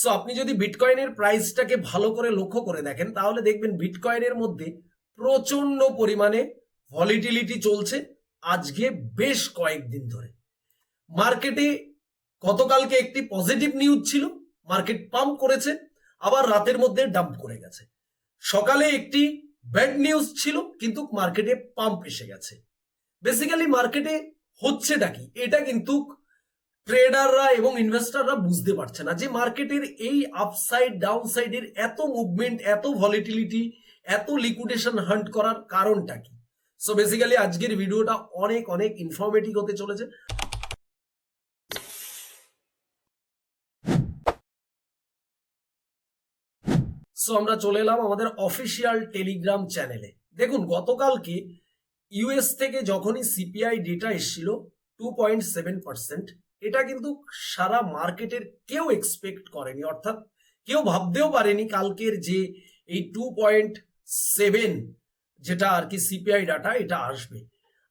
So আপনি যদি বিটকয়েনের প্রাইসটাকে ভালো করে লক্ষ্য করে দেখেন তাহলে দেখবেন বিটকয়েনের মধ্যে প্রচন্ড পরিমাণে ভলিটিলিটি চলছে আজকে বেশ কয়েকদিন ধরে। মার্কেটে গতকালকে একটি পজিটিভ নিউজ ছিল, মার্কেট পাম্প করেছে, আবার রাতের মধ্যে ডাম্প করে গেছে। সকালে একটি ব্যাড নিউজ ছিল কিন্তু মার্কেটে পাম্প এসে গেছে। বেসিক্যালি মার্কেটে হচ্ছেটা কি এটা কিন্তু ট্রেডাররা এবং ইনভেস্টররা বুঝতে পারছে না যে মার্কেটের এই আপসাইড ডাউন সাইডের এত মুভমেন্ট, এত ভলিটিলিটি, এত লিকুইডেশন হান্ট করার কারণটা কি। সো বেসিক্যালি আজকের ভিডিওটা অনেক অনেক ইনফরমেটিভ হতে চলেছে। সো আমরা চলে এলাম আমাদের অফিসিয়াল টেলিগ্রাম চ্যানেলে। দেখুন গতকালকে ইউএস থেকে যখনই সিপিআই ডেটা এসেছিল 2.7%, এটা কিন্তু সারা মার্কেটের কেউ এক্সপেক্ট করেনি, অর্থাৎ কেউ ভাবতেও পারেনি কালকের যে এই 2.7 যেটা আর কি সিপিআই ডাটা এটা আসবে।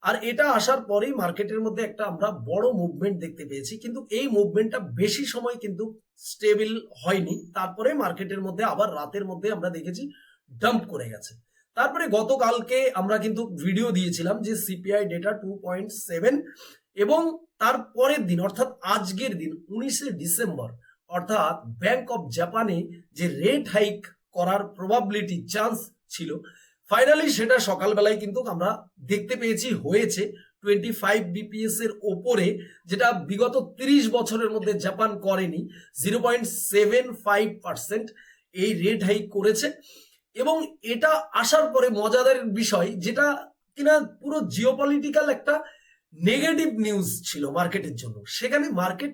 আর এটা আসার পরেই মার্কেটের মধ্যে একটা আমরা বড় মুভমেন্ট দেখতে পেয়েছি, কিন্তু এই মুভমেন্টটা বেশি সময় কিন্তু স্টেবল হয়নি। তারপরে মার্কেটের মধ্যে আবার রাতের মধ্যে আমরা দেখেছি ডাম্প করে গেছে। তারপরে গতকালকে আমরা কিন্তু ভিডিও দিয়েছিলাম যে সিপিআই ডেটা 2.7 এবং তার পরের দিন অর্থাৎ আজকের দিন 19শে ডিসেম্বর অর্থাৎ ব্যাংক অফ জাপানে যে রেট হাইক করার প্রবাবিলিটি চান্স ছিল, ফাইনালি সেটা সকালবেলায় কিন্তু আমরা দেখতে পেয়েছি হয়েছে 25 বিপিএস এর ওপরে, যেটা বিগত 30 বছরের মধ্যে জাপান করেনি। 0.75% এই রেট হাইক করেছে এবং এটা আসার পরে মজাদার বিষয় যেটা কিনা পুরো জিওপলিটিক্যাল একটা নেগেটিভ নিউজ ছিল মার্কেটের জন্য, সেখানে মার্কেট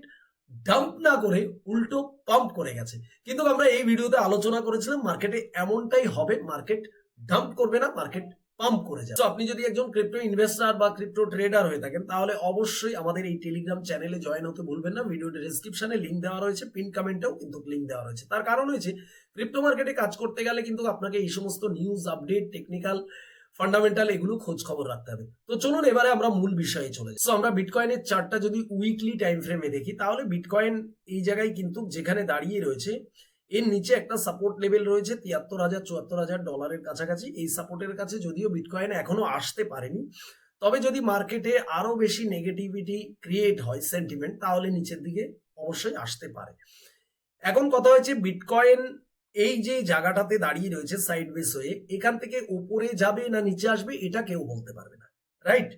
ডাম্প না করে উল্টো পাম্প করে গেছে। কিন্তু আমরা এই ভিডিওতে আলোচনা করেছিলাম মার্কেটে এমনটাই হবে, মার্কেট ডাম্প করবে না, মার্কেট পাম্প করে যাবে। তো আপনি যদি একজন ক্রিপ্টো ইনভেস্টর বা ক্রিপ্টো ট্রেডার হয়ে থাকেন তাহলে অবশ্যই আমাদের এই টেলিগ্রাম চ্যানেলে জয়েন হতে ভুলবেন না। ভিডিওর ডেসক্রিপশনে লিংক দেওয়া রয়েছে, পিন কমেন্টেও কিন্তু লিংক দেওয়া রয়েছে। তার কারণ হয়েছে ক্রিপ্টো মার্কেটে কাজ করতে গেলে কিন্তু আপনাকে এই সমস্ত নিউজ আপডেট, টেকনিক্যাল, ফান্ডামেন্টাল এগুলো খোঁজ খবর রাখতে হবে। তো চলুন এবারে আমরা মূল বিষয়ে চলে যাই। সো আমরা বিটকয়েনের চার্টটা যদি উইকলি টাইম ফ্রেমে দেখি তাহলে বিটকয়েন এই জায়গায় কিন্তু যেখানে দাঁড়িয়ে রয়েছে এর নিচে একটা সাপোর্ট লেভেল রয়েছে 73,000-74,000 ডলারের কাছাকাছি। এই সাপোর্টের কাছে যদিও বিটকয়েন এখনো আসতে পারেনি, তবে যদি মার্কেটে আরো বেশি নেগেটিভিটি ক্রিয়েট হয়, সেন্টিমেন্ট, তাহলে নিচের দিকে অবশ্যই আসতে পারে। এখন কথা হয়েছে বিটকয়েন এই যে জায়গাটাতে দাঁড়িয়ে রয়েছে সাইডওয়েজ হয়ে, এখান থেকে উপরে যাবে না নিচে আসবে এটা কেউ বলতে পারবে না, রাইট?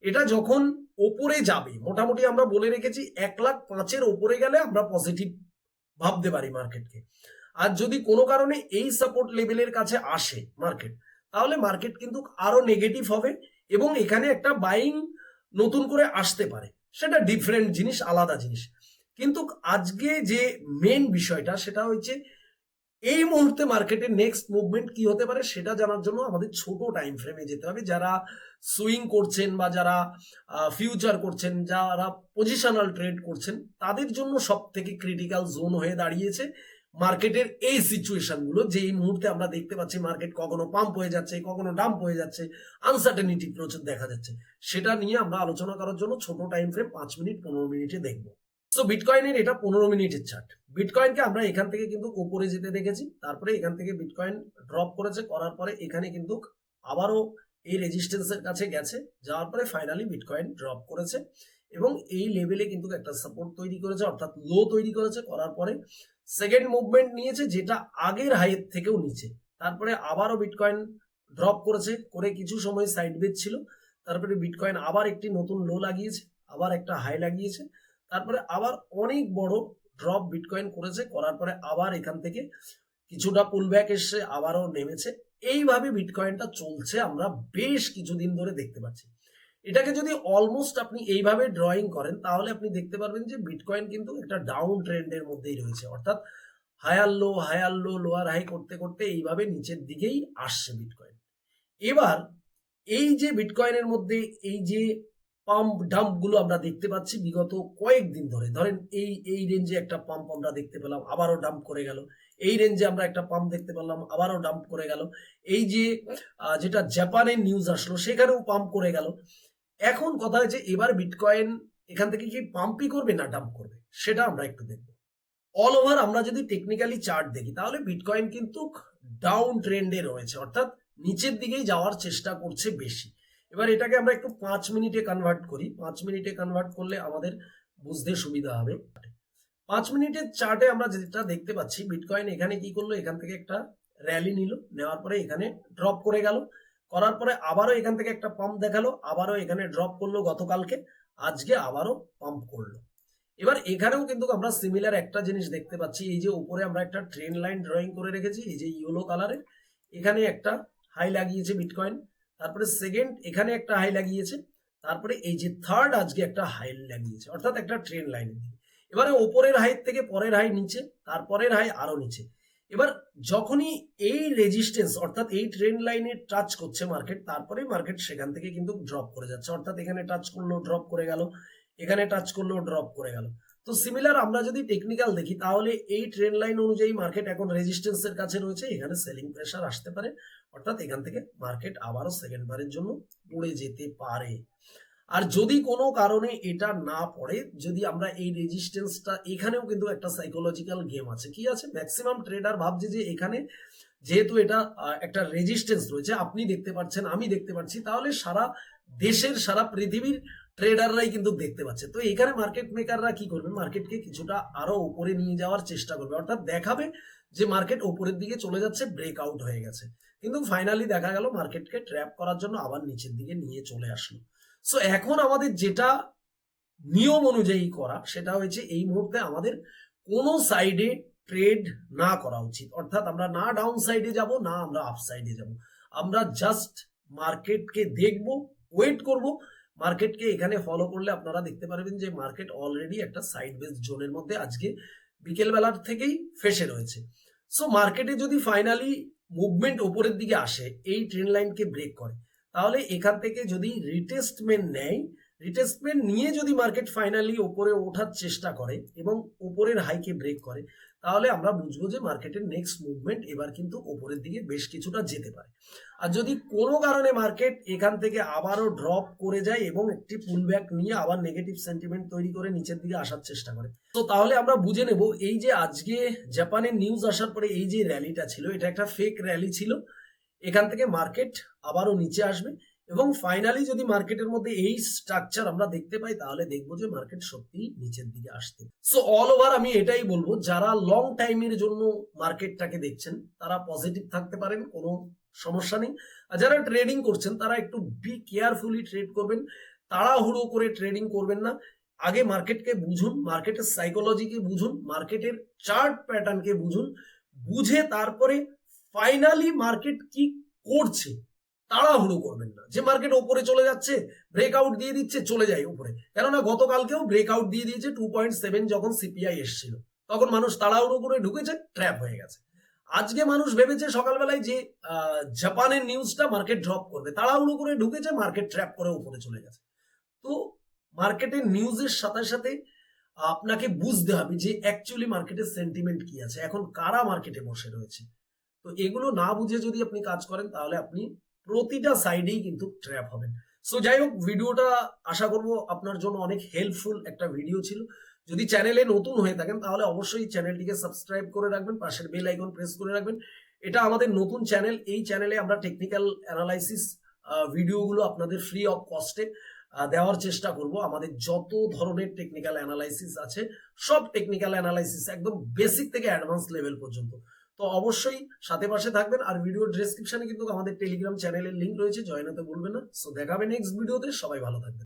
এটা যখন ওপরে যাবে, মোটামুটি আমরা বলে রেখেছি 1,05,000-এর ওপরে গেলে আমরা পজিটিভ ভাবতে পারি মার্কেটকে। আর যদি কোনো কারণে এই সাপোর্ট লেভেলের কাছে আসে মার্কেট, তাহলে মার্কেট কিন্তু আরো নেগেটিভ হবে এবং এখানে একটা বাইং নতুন করে আসতে পারে, সেটা ডিফারেন্ট জিনিস, আলাদা জিনিস। কিন্তু আজকে যে মেন বিষয়টা সেটা হচ্ছে এই মুহূর্তে মার্কেটের নেক্সট মুভমেন্ট কি হতে পারে সেটা জানার জন্য আমাদের ছোট টাইম ফ্রেমে যেতে হবে। যারা সুইং করছেন বা যারা ফিউচার করছেন, যারা পজিশনাল ট্রেড করছেন, তাদের জন্য সব থেকে ক্রিটিক্যাল জোন হয়ে দাঁড়িয়েছে মার্কেটের এই সিচুয়েশন গুলো, যে এই মুহূর্তে আমরা দেখতে পাচ্ছি মার্কেট কখনো পাম্প হয়ে যাচ্ছে, কখনো ডাম্প হয়ে যাচ্ছে, আনসার্টেনিটি প্রচুর দেখা যাচ্ছে। সেটা নিয়ে আমরা আলোচনা করার জন্য ছোট টাইম ফ্রেম 5 মিনিট 15 মিনিটে দেখবো। সো বিটকয়েনের এটা 15 মিনিটের চার্ট। বিটকয়েনকে আমরা এখান থেকে কিন্তু উপরে যেতে দেখেছি, তারপরে এখান থেকে বিটকয়েন ড্রপ করেছে, করার পরে এখানে কিন্তু আবারও এই রেজিস্ট্যান্সের কাছে গেছে, যাওয়ার পরে ফাইনালি বিটকয়েন ড্রপ করেছে এবং এই লেভেলে কিন্তু একটা সাপোর্ট তৈরি করেছে, অর্থাৎ লো তৈরি করেছে, করার পরে সেকেন্ড মুভমেন্ট নিয়েছে যেটা আগের হাইয়ের থেকেও নিচে। তারপরে আবারও বিটকয়েন ড্রপ করেছে, করে কিছু সময় সাইডওয়েজ ছিল, তারপরে বিটকয়েন আবার একটি নতুন লো লাগিয়েছে, আবার একটা হাই লাগিয়েছে, তারপরে আবার অনেক বড় ড্রপ বিটকয়েন করেছে, করার পরে আবার এখান থেকে কিছুটা পুলব্যাক এসে আবারও নেমেছে। এইভাবে বিটকয়েনটা চলছে, আমরা বেশ কিছুদিন ধরে দেখতে পাচ্ছি। এটাকে যদি অলমোস্ট আপনি এইভাবে ড্রয়িং করেন তাহলে আপনি দেখতে পারবেন যে বিটকয়েন কিন্তু একটা ডাউন ট্রেন্ডের মধ্যেই রয়েছে, অর্থাৎ হায়ার লো লোয়ার হাই করতে করতে এইভাবে নিচের দিকেই আসছে বিটকয়েন। এবার এই যে বিটকয়েনের মধ্যে এই যে পাম্প ডাম্প গুলো আমরা দেখতে পাচ্ছি বিগত কয়েকদিন ধরে, ধরেন এই রেঞ্জে একটা পাম্প আমরা দেখতে পেলাম, আবারও ডাম্প করে গেল, এই রেঞ্জে আমরা একটা পাম্প দেখতে পেলাম, আবারও ডাম্প করে গেল, এই যে যেটা জাপানের নিউজ আসলো সেখানেও পাম্প করে গেল। এখন কথা হচ্ছে এবার বিটকয়েন এখান থেকে কি পাম্পই করবে না ডাম্প করবে, সেটা আমরা একটু দেখবো। অল ওভার আমরা যদি টেকনিক্যালি চার্ট দেখি তাহলে বিটকয়েন কিন্তু ডাউন ট্রেন্ডে রয়েছে, অর্থাৎ নিচের দিকেই যাওয়ার চেষ্টা করছে বেশি। এবার এটাকে আমরা একটু 5 মিনিটে কনভার্ট করি। 5 মিনিটে কনভার্ট করলে আমাদের বুঝতে সুবিধা হবে। 5 মিনিটের চার্টে আমরা যেটা দেখতে পাচ্ছি, বিটকয়েন এখানে কি করলো, এখান থেকে একটা র্যালি নিল, নেওয়ার পরে এখানে ড্রপ করে গেল, করার পরে আবারও এখান থেকে একটা পাম্প দেখালো, আবারও এখানে ড্রপ করলো গতকালকে, আজকে আবারও পাম্প করলো। এবার এখানেও কিন্তু আমরা সিমিলার একটা জিনিস দেখতে পাচ্ছি, এই যে উপরে আমরা একটা ট্রেন লাইন ড্রয়িং করে রেখেছি, এই যে ইয়েলো কালারের, এখানে একটা হাই লাগিয়েছে বিটকয়েন, তারপরে সেকেন্ড এখানে একটা হাই লাগিয়েছে, তারপরে এই যে থার্ড আজকে একটা হাই লাগিয়েছে, অর্থাৎ একটা ট্রেন লাইনের দিকে। এবারে ওপরের হাই থেকে পরের হাই নিচে, তারপরের হাই আরো নিচে। এবার যখনই এই রেজিস্ট্যান্স অর্থাৎ এই ট্রেন্ড লাইনে টাচ করছে মার্কেট, তারপরে মার্কেট সেখান থেকে কিন্তু ড্রপ করে যাচ্ছে, অর্থাৎ এখানে টাচ করলো ড্রপ করে গেল, এখানে টাচ করলো ড্রপ করে গেল। তো সিমিলার আমরা যদি টেকনিক্যাল দেখি তাহলে এই ট্রেন্ড লাইন অনুযায়ী মার্কেট এখন রেজিস্ট্যান্সের কাছে রয়েছে, এখানে সেলিং প্রেসার আসতে পারে, অর্থাৎ এখান থেকে মার্কেট আবারও সেকেন্ড বারের জন্য পড়ে যেতে পারে। আর যদি কোনো কারণে এটা না পড়ে, যদি আমরা এই রেজিস্ট্যান্সটা, এখানেও কিন্তু একটা সাইকোলজিক্যাল গেম আছে, কি আছে, ম্যাক্সিমাম ট্রেডার ভাবছে যে এখানে যেহেতু এটা একটা রেজিস্ট্যান্স রয়েছে, আপনি দেখতে পাচ্ছেন, আমি দেখতে পাচ্ছি, তাহলে সারা দেশের সারা পৃথিবীর ট্রেডাররাই কিন্তু দেখতে পাচ্ছে। তো এখানে মার্কেট মেকাররা কি করবে, মার্কেটকে কিছুটা আরো উপরে নিয়ে যাওয়ার চেষ্টা করবে, অর্থাৎ দেখাবে যে মার্কেট উপরের দিকে চলে যাচ্ছে, ব্রেকআউট হয়ে গেছে, কিন্তু ফাইনালি দেখা গেল মার্কেটকে ট্র্যাপ করার জন্য আবার নিচের দিকে নিয়ে চলে আসলো। সো এখন আমাদের যেটা নিয়ম অনুযায়ী করা, সেটা হয়েছে এই মুহূর্তে আমাদের কোনো সাইডে ট্রেড না করা উচিত, অর্থাৎ আমরা না ডাউন সাইডে যাব, না আমরা আপ সাইডে যাব, আমরা জাস্ট মার্কেটকে দেখব, ওয়েট করব। মার্কেটকে এখানে ফলো করলে আপনারা দেখতে পারবেন যে মার্কেট অলরেডি একটা সাইড বেস জোনের মধ্যে আজকে বিকেল বেলার থেকেই ফেসে রয়েছে। সো মার্কেটে যদি ফাইনালি মুভমেন্ট উপরের দিকে আসে, এই ট্রেন্ড লাইনকে ব্রেক করে, তাহলে এখান থেকে যদি রিটেস্টমেন্ট নেয়, রিটেস্টমেন্ট নিয়ে যদি মার্কেট ফাইনালি উপরে ওঠার চেষ্টা করে এবং উপরের হাইকে ব্রেক করে, তাহলে আমরা বুঝবো যে মার্কেটের নেক্সট মুভমেন্ট এবার কিন্তু উপরের দিকে বেশ কিছুটা যেতে পারে। আর যদি কোনো কারণে মার্কেট এখান থেকে আবারও ড্রপ করে যায় এবং একটি পুলব্যাক নিয়ে আবার নেগেটিভ সেন্টিমেন্ট তৈরি করে নিচের দিকে আসার চেষ্টা করে, তো তাহলে আমরা বুঝে নেব এই যে আজকে জাপানের নিউজ আসার পরে এই যে র্যালিটা ছিল, এটা একটা ফেক র্যালি ছিল, এখান থেকে মার্কেট আবারও নিচে আসবে এবং ফাইনালি যদি মার্কেটের মধ্যে এই স্ট্রাকচার আমরা দেখতে পাই, তাহলে দেখবো যে মার্কেট সত্যি নিচের দিকে আসতে। সো অল ওভার আমি এটাই বলবো, যারা লং টাইমের জন্য মার্কেটটাকে দেখছেন তারা পজিটিভ থাকতে পারেন, কোনো সমস্যা নেই। আর যারা ট্রেডিং করছেন তারা একটু বি কেয়ারফুলি ট্রেড করবেন, তাড়াহুড়ো করে ট্রেডিং করবেন না। আগে মার্কেটকে বুঝুন, মার্কেটের সাইকোলজিকে বুঝুন, মার্কেটের চার্ট প্যাটার্নকে বুঝুন, বুঝে তারপরে ফাইনালি মার্কেট কি করছে, তাড়াহুড়ো করবেন না যে মার্কেট উপরে চলে যাচ্ছে, ব্রেকআউট দিয়ে দিচ্ছে, চলে যায় উপরে। কেননা গতকালকেও ব্রেকআউট দিয়ে দিয়েছে 2.7 যখন সিপিআই এসেছিল, তখন মানুষ তাড়াহুড়ো করে ঢুকেছে, ট্র্যাপ হয়ে গেছে। আজকে মানুষ ভেবেছে সকালবেলায় যে জাপানের নিউজটা মার্কেট ড্রপ করবে, তাড়াহুড়ো করে ঢুকেছে, মার্কেট ট্র্যাপ করে উপরে চলে গেছে। তো মার্কেটের নিউজের সাথে সাথে আপনাকে বুঝতে হবে যে অ্যাকচুয়ালি মার্কেটের সেন্টিমেন্ট কি আছে, এখন কারা মার্কেটে বসে রয়েছে। তো এগুলো না বুঝে যদি আপনি কাজ করেন, তাহলে আপনি প্রতিটা সাইডেই কিন্তু ট্র্যাপ হবেন। সো যাই হোক, ভিডিওটা আশা করব আপনার জন্য অনেক হেল্পফুল একটা ভিডিও ছিল। যদি চ্যানেলে নতুন হয়ে থাকেন তাহলে অবশ্যই চ্যানেলটিকে সাবস্ক্রাইব করে রাখবেন, পাশের বেল আইকন প্রেস করে রাখবেন। এটা আমাদের নতুন চ্যানেল, এই চ্যানেলে আমরা টেকনিক্যাল অ্যানালাইসিস ভিডিওগুলো আপনাদের ফ্রি অফ কস্টে দেওয়ার চেষ্টা করব। আমাদের যত ধরনের টেকনিক্যাল অ্যানালাইসিস আছে, সব টেকনিক্যাল অ্যানালাইসিস একদম বেসিক থেকে অ্যাডভান্স লেভেল পর্যন্ত। তো অবশ্যই সাথে পাশে থাকবেন। আর ভিডিওর ডেসক্রিপশনে কিন্তু আমাদের টেলিগ্রাম চ্যানেলের লিঙ্ক রয়েছে, জয়েন হতে ভুলবেন না। সো দেখাবে নেক্সট ভিডিওতে, সবাই ভালো থাকবেন।